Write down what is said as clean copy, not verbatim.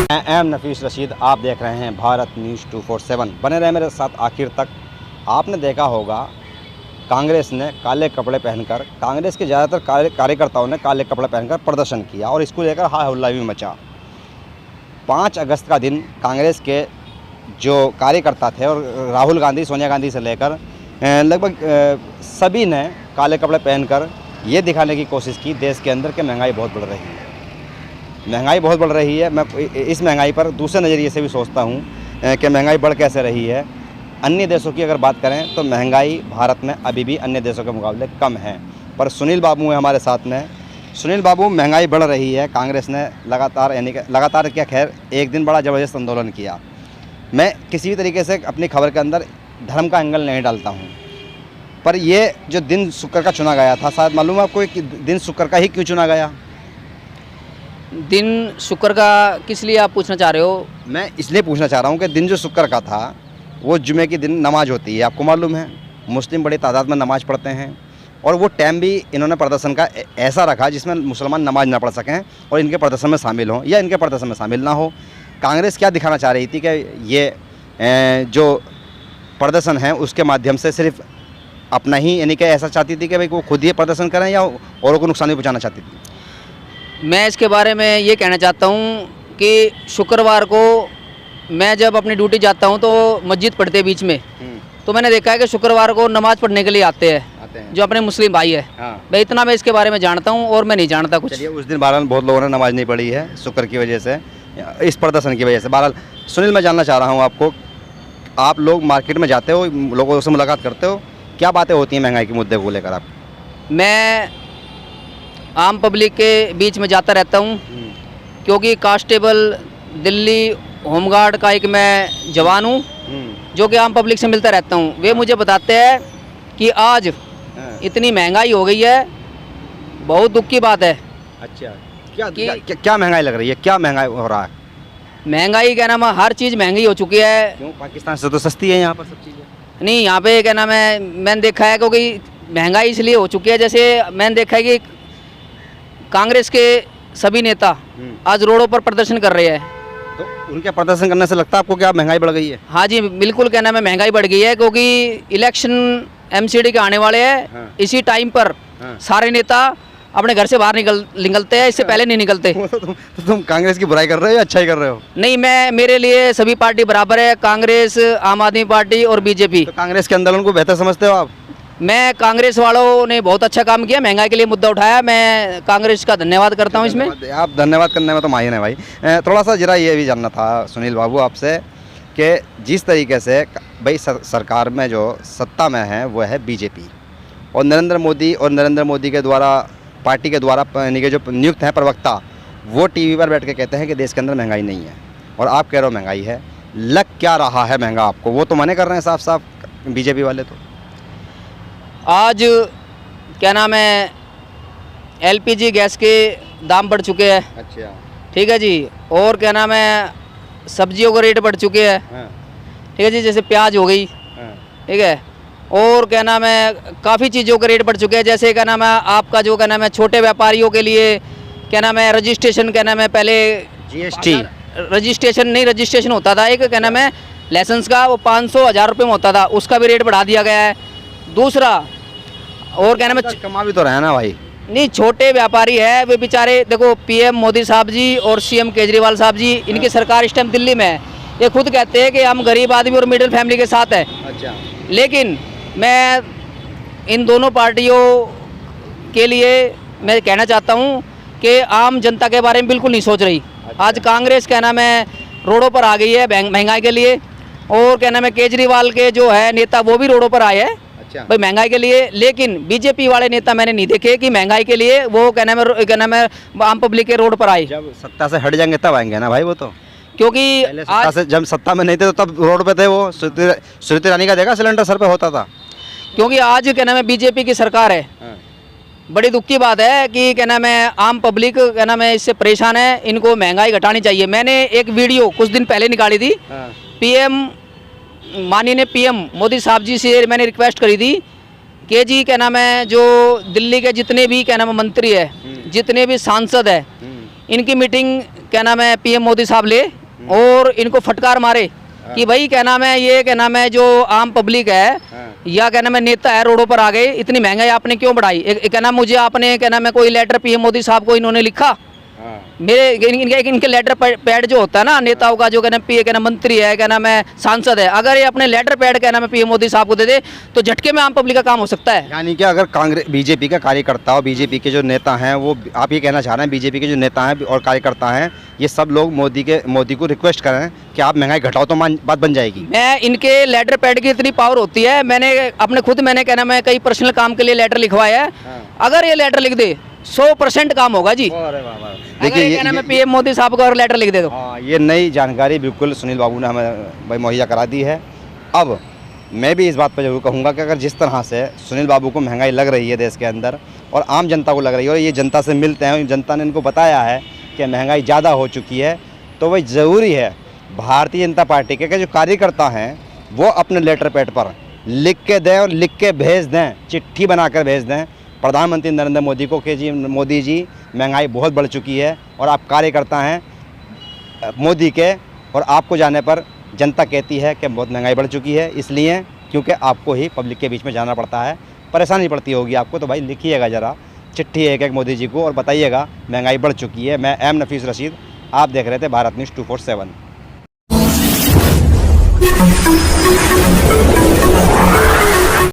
मैं एम नफीस रशीद, आप देख रहे हैं भारत न्यूज़ 247। बने रहे मेरे साथ आखिर तक। आपने देखा होगा कांग्रेस ने काले कपड़े पहनकर, कांग्रेस के ज़्यादातर कार्यकर्ताओं ने काले कपड़े पहनकर प्रदर्शन किया और इसको लेकर हाय हल्ला भी मचा। 5 अगस्त का दिन कांग्रेस के जो कार्यकर्ता थे और राहुल गांधी, सोनिया गांधी से लेकर लगभग सभी ने काले कपड़े पहनकर ये दिखाने की कोशिश की देश के अंदर कि महंगाई बहुत बढ़ रही है। महंगाई बहुत बढ़ रही है। मैं इस महंगाई पर दूसरे नज़रिए से भी सोचता हूँ कि महंगाई बढ़ कैसे रही है। अन्य देशों की अगर बात करें तो महंगाई भारत में अभी भी अन्य देशों के मुकाबले कम है। पर सुनील बाबू हैं हमारे साथ में। सुनील बाबू, महंगाई बढ़ रही है, कांग्रेस ने लगातार क्या, खैर एक दिन बड़ा ज़बरदस्त आंदोलन किया। मैं किसी भी तरीके से अपनी खबर के अंदर धर्म का एंगल नहीं डालता हूँ, पर ये जो दिन शुक्र का चुना गया था, शायद मालूम है आपको कि दिन शुक्र का ही क्यों चुना गया? दिन शुक्र का किस लिए आप पूछना चाह रहे हो? मैं इसलिए पूछना चाह रहा हूँ कि दिन जो शुक्र का था वो जुमे की दिन नमाज होती है, आपको मालूम है। मुस्लिम बड़ी तादाद में नमाज पढ़ते हैं और वो टाइम भी इन्होंने प्रदर्शन का ऐसा रखा जिसमें मुसलमान नमाज ना पढ़ सकें और इनके प्रदर्शन में शामिल हों या इनके प्रदर्शन में शामिल ना हो। कांग्रेस क्या दिखाना चाह रही थी कि ये जो प्रदर्शन है उसके माध्यम से सिर्फ अपना ही, यानी कि ऐसा चाहती थी कि भाई वो खुद ही प्रदर्शन करें या औरों को नुकसान भी पहुँचाना चाहती थी? मैं इसके बारे में ये कहना चाहता हूँ कि शुक्रवार को मैं जब अपनी ड्यूटी जाता हूँ तो मस्जिद पढ़ते हैं बीच में, तो मैंने देखा है कि शुक्रवार को नमाज़ पढ़ने के लिए आते हैं जो अपने मुस्लिम भाई है। हाँ। मैं इतना मैं इसके बारे में जानता हूँ और मैं नहीं जानता कुछ। चलिए, उस दिन बहरहाल बहुत लोगों ने नमाज नहीं पढ़ी है शुक्र की वजह से, इस प्रदर्शन की वजह से। बहरहाल सुनील, मैं जानना चाह रहा हूँ आपको, आप लोग मार्केट में जाते हो, लोगों से मुलाकात करते हो, क्या बातें होती हैं महंगाई के मुद्दे को लेकर? आप? मैं आम पब्लिक के बीच में जाता रहता हूँ क्योंकि कांस्टेबल दिल्ली होमगार्ड का एक मैं जवान हूँ जो कि आम पब्लिक से मिलता रहता हूँ। वे मुझे बताते हैं कि आज इतनी महंगाई हो गई है, बहुत दुख की बात है। अच्छा, क्या महंगाई लग रही है? क्या महंगाई हो रहा है? महंगाई क्या नाम है, हर चीज़ महंगी हो चुकी है। क्यों? पाकिस्तान से तो सस्ती है यहाँ पर सब चीज़ें। नहीं, यहाँ पे क्या नाम है, मैंने देखा है क्योंकि महंगाई इसलिए हो चुकी है, जैसे मैंने देखा है कि कांग्रेस के सभी नेता आज रोडों पर प्रदर्शन कर रहे हैं। तो उनके प्रदर्शन करने से लगता है आपको क्या महंगाई बढ़ गई है? हाँ जी, बिल्कुल क्या नाम है, महंगाई बढ़ गई है क्योंकि इलेक्शन एमसीडी के आने वाले हैं। हाँ। इसी टाइम पर सारे नेता अपने घर से बाहर निकलते हैं, इससे पहले नहीं निकलते। तो तुम कांग्रेस की बुराई कर रहे हो या अच्छाई कर रहे हो? नहीं, मेरे लिए सभी पार्टी बराबर है, कांग्रेस, आम आदमी पार्टी और बीजेपी। तो कांग्रेस के आंदोलन को बेहतर समझते हो आप? मैं कांग्रेस वालों ने बहुत अच्छा काम किया, महंगाई के लिए मुद्दा उठाया, मैं कांग्रेस का धन्यवाद करता हूं इसमें। आप धन्यवाद करने में तो माहिर हैं भाई। थोड़ा सा जरा ये भी जानना था सुनील बाबू आपसे कि जिस तरीके से भाई सरकार में जो सत्ता में है वो है बीजेपी और नरेंद्र मोदी के द्वारा, पार्टी के द्वारा यानी कि जो नियुक्त हैं प्रवक्ता, वो टीवी पर बैठ के कहते हैं कि देश के अंदर महंगाई नहीं है और आप कह रहे हो महंगाई है। लग क्या रहा है महंगा आपको? वो तो मना कर रहे हैं साफ साफ बीजेपी वाले। तो आज क्या नाम है, एलपीजी गैस के दाम बढ़ चुके हैं। अच्छा, ठीक ठीक है जी। और क्या नाम है, सब्जियों का रेट बढ़ चुके हैं। ठीक है जी, जैसे प्याज हो गई। ठीक है, और क्या नाम है, काफ़ी चीज़ों के रेट बढ़ चुके हैं। जैसे क्या नाम है, आपका जो क्या नाम है, छोटे व्यापारियों के लिए क्या नाम है, रजिस्ट्रेशन, क्या नाम है, पहले जीएसटी रजिस्ट्रेशन होता था एक, क्या नाम है, लाइसेंस का, वो 500-1000 रुपये में होता था, उसका भी रेट बढ़ा दिया गया है। दूसरा, और क्या नाम है, कमा भी तो रहे हैं ना भाई। नहीं, छोटे व्यापारी है वे बेचारे, देखो पीएम मोदी साहब जी और सीएम केजरीवाल साहब जी, इनकी सरकार इस टाइम दिल्ली में है, ये खुद कहते हैं कि हम गरीब आदमी और मिडिल फैमिली के साथ है। अच्छा, लेकिन मैं इन दोनों पार्टियों के लिए मैं कहना चाहता हूं कि आम जनता के बारे में बिल्कुल नहीं सोच रही। आज कांग्रेस क्या नाम है रोडों पर आ गई है महंगाई के लिए, और क्या नाम है, केजरीवाल के जो है नेता वो भी रोडों पर आए हैं भाई महंगाई के लिए। लेकिन बीजेपी वाले नेता मैंने नहीं देखे कि महंगाई के लिए वो क्या नाम है आम पब्लिक के रोड पर आए। जब सत्ता से हट जाएंगे तब आएंगे ना भाई वो तो, क्योंकि आज जब सत्ता में नहीं थे तो तब रोड पे थे वो। स्मृति ईरानी का देखा सिलेंडर सर पे होता था। क्योंकि आज क्या नाम है बीजेपी की सरकार है। बड़ी दुख की बात है कि क्या नाम है आम पब्लिक क्या नाम है इससे परेशान है, इनको महंगाई घटानी चाहिए। मैंने एक वीडियो कुछ दिन पहले निकाली थी, माननीय पीएम मोदी साहब जी से मैंने रिक्वेस्ट करी थी कि जी क्या नाम है जो दिल्ली के जितने भी क्या नाम है मंत्री है, जितने भी सांसद है इनकी मीटिंग क्या नाम है पीएम मोदी साहब ले और इनको फटकार मारे कि भाई क्या नाम है ये क्या नाम है जो आम पब्लिक है या क्या नाम है नेता है रोडों पर आ गए, इतनी महंगाई आपने क्यों बढ़ाई। क्या नाम मुझे आपने क्या नाम है कोई लेटर पीएम मोदी साहब को इन्होंने लिखा, मेरे इनके लेटर पैड जो होता है ना नेताओं का, जो क्या नाम पीए क्या नाम मंत्री है क्या नाम है सांसद है, अगर ये अपने लेटर पैड क्या नाम है पीएम मोदी साहब को दे दे तो झटके में आम पब्लिक का काम हो सकता है। यानी कि अगर कांग्रेस बीजेपी का कार्यकर्ता और बीजेपी के जो नेता हैं, वो आप ये कहना चाह रहे हैं बीजेपी के जो नेता हैं और कार्यकर्ता हैं ये सब लोग मोदी को रिक्वेस्ट करें कि आप महंगाई घटाओ तो बात बन जाएगी। मैं इनके लेटर पैड की इतनी पावर होती है, मैंने खुद क्या नाम है कई पर्सनल काम के लिए लेटर लिखवाया है, अगर ये लेटर लिख दे 100% काम होगा जी। देखिए ये नाम है पीएम मोदी साहब को अगर लेटर लिख दे दो। हाँ, ये नई जानकारी बिल्कुल सुनील बाबू ने हमें भाई मुहैया करा दी है। अब मैं भी इस बात पर जरूर कहूँगा कि अगर जिस तरह से सुनील बाबू को महंगाई लग रही है देश के अंदर और आम जनता को लग रही है और ये जनता से मिलते हैं, जनता ने इनको बताया है कि महंगाई ज़्यादा हो चुकी है, तो वही ज़रूरी है भारतीय जनता पार्टी के जो कार्यकर्ता हैं वो अपने लेटर पैड पर लिख के दें और लिख के भेज दें, चिट्ठी बनाकर भेज दें प्रधानमंत्री नरेंद्र मोदी को कि जी मोदी जी महंगाई बहुत बढ़ चुकी है और आप कार्यकर्ता हैं मोदी के, और आपको जाने पर जनता कहती है कि बहुत महंगाई बढ़ चुकी है, इसलिए क्योंकि आपको ही पब्लिक के बीच में जाना पड़ता है, परेशानी पड़ती होगी आपको, तो भाई लिखिएगा ज़रा चिट्ठी एक मोदी जी को और बताइएगा महंगाई बढ़ चुकी है। मैं एम नफीस रशीद, आप देख रहे थे भारत न्यूज़ 247।